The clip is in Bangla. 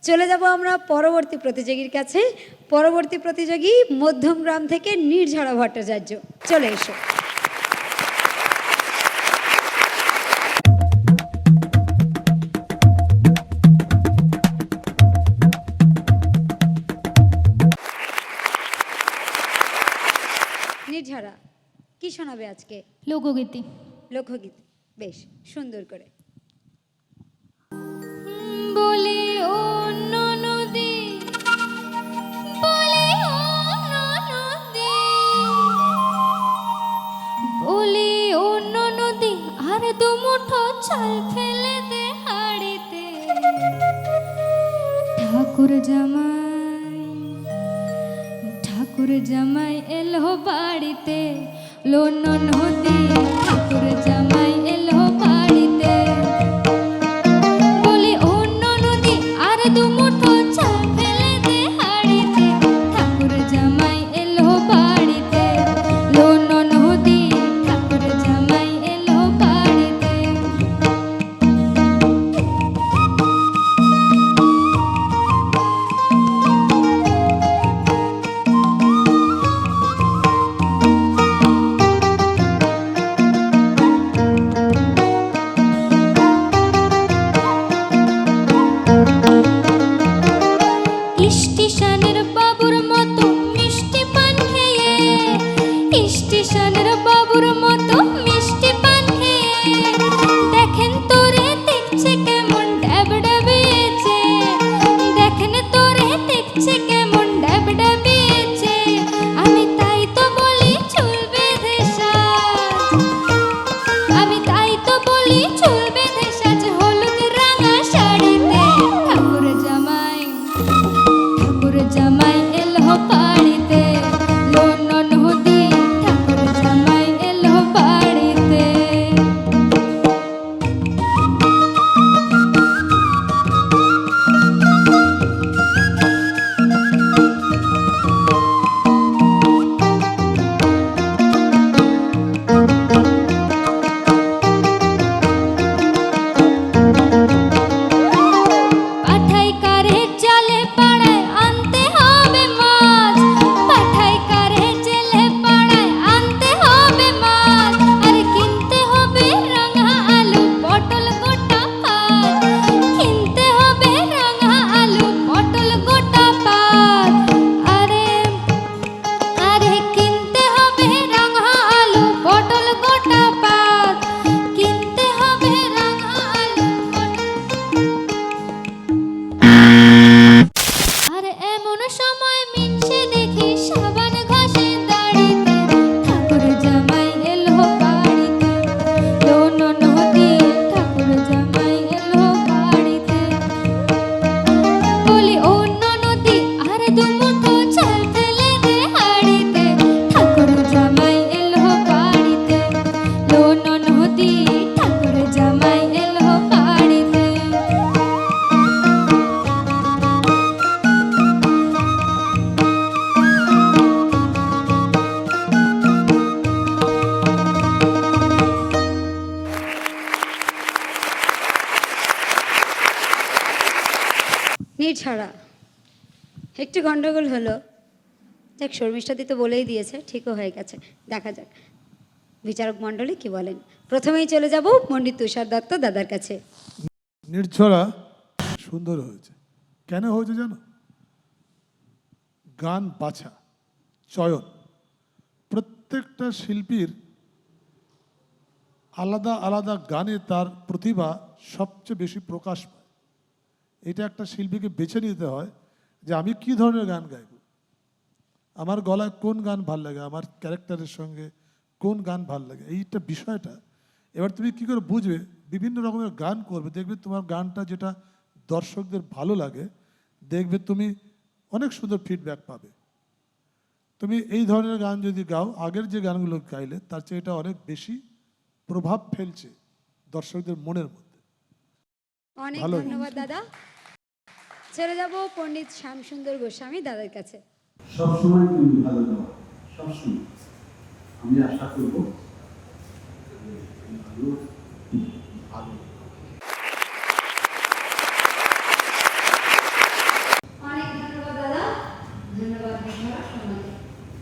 চলে যাব আমরা পরবর্তী প্রতিযোগীর কাছে। পরবর্তী প্রতিযোগী মধ্যমগ্রাম থেকে নির্ঝরা ভট্টাচার্য, চলে এসো। নির্ঝরা, কি শোনাবে আজকে? লোকগীতি। লোকগীত, বেশ সুন্দর করে। বলি অন্য নদী, বলি অন্য নদী, বলি অন্য নদী, আর দুমুঠো চাল ফেলে দে হাড়িতে। ঠাকুর জামাই এলো বাড়িতে, অন্য নদী ঠাকুর জামাই এলো বাড়িতে। বলি অন্য নদী, আর দুমুঠো চাল ফেলে দে হাড়িতে। ঠাকুর জামাই এলো বাড়িতে, অন্য নদী ঠাকুর জামাই এলো বাড়িতে। স্টেশনের বাবুর মতো মিষ্টি পান খেয়ে, স্টেশনের বাবুর মতো মিষ্টি পান খেয়ে, দেখেন তোরে দেখছে কেমন ড্যাব ডাবিয়েছে, দেখেন তোরে দেখছে কেমন ড্যাব ডাবিয়েছে। আমি তাই তো বলি চুল বেঁধে সাজ, আমি তাই তো বলি চুল বেঁধে সাজ, হলুদ রাঙা শাড়িতে। ঠাকুর জামাই এলো বাড়িতে, অন্য নদী ঠাকুর জামাই এলো বাড়িতে। পাঠাই কারে জালে পাড়ায় আনতে হবে মাছ, পাঠাই কারে জেলে পাড়ায় আনতে হবে মাছ। আর কিনতে হবে রাঙা আলু পটল গোটা পাত, কিনতে হবে রাঙা আলু পটল গোটা পাত। আরে আরে কিনতে হবে রাঙা আলু পটল গোটা পাত, কিনতে হবে রাঙা আলু আর এমন সময় মিনসে দেখি সাবান ঘষে দাড়িতে। ঠাকুর জামাই এলো বাড়িতে, অন্য নদী ঠাকুর জামাই এলো বাড়িতে। বলি অন্য নদী, আর দুমুঠো চাল ফেলে দে হাড়িতে। ঠাকুর জামাই এলো বাড়িতে, অন্য নদী ঠাকুর জামাই এলো বাড়িতে। নির্ঝরা, একটু গন্ডগোল হলো, যাক শর্মিষ্ঠাদি তো বলেই দিয়েছে, ঠিকও হয়ে গেছে। দেখা যাক বিচারক মণ্ডলী কি বলেন। প্রথমেই চলে যাব পণ্ডিত তুষার দত্ত দাদার কাছে। নির্ঝরা সুন্দর হয়েছে। কেন হয়েছে জানো? গান বাছা, চয়ন, প্রত্যেকটা শিল্পীর আলাদা আলাদা গানে তার প্রতিভা সবচেয়ে বেশি প্রকাশ পায়। এটা একটা শিল্পীকে বেছে নিতে হয় যে আমি কি ধরনের গান গাইব, আমার গলায় কোন গান ভাল লাগে, আমার ক্যারেক্টারের সঙ্গে কোন গান ভাল লাগে, এইটা বিষয়টা। এবার তুমি কি করে বুঝবে? বিভিন্ন রকমের গান করবে, দেখবে তোমার গানটা যেটা দর্শকদের ভালো লাগে, দেখবে তুমি অনেক সুন্দর ফিডব্যাক পাবে। তুমি এই ধরনের গান যদি গাও, আগের যে গানগুলো গাইলে তার চেয়ে এটা অনেক বেশি প্রভাব ফেলছে দর্শকদের মনের মধ্যে। অনেক ধন্যবাদ দাদা। চলে যাব পণ্ডিত শ্যামসুন্দর গোস্বামী দাদার কাছে। সবসময় তুমি ভালো দাও, সবসময়। আমি আশা করবো ভালো আপনারা সম্মান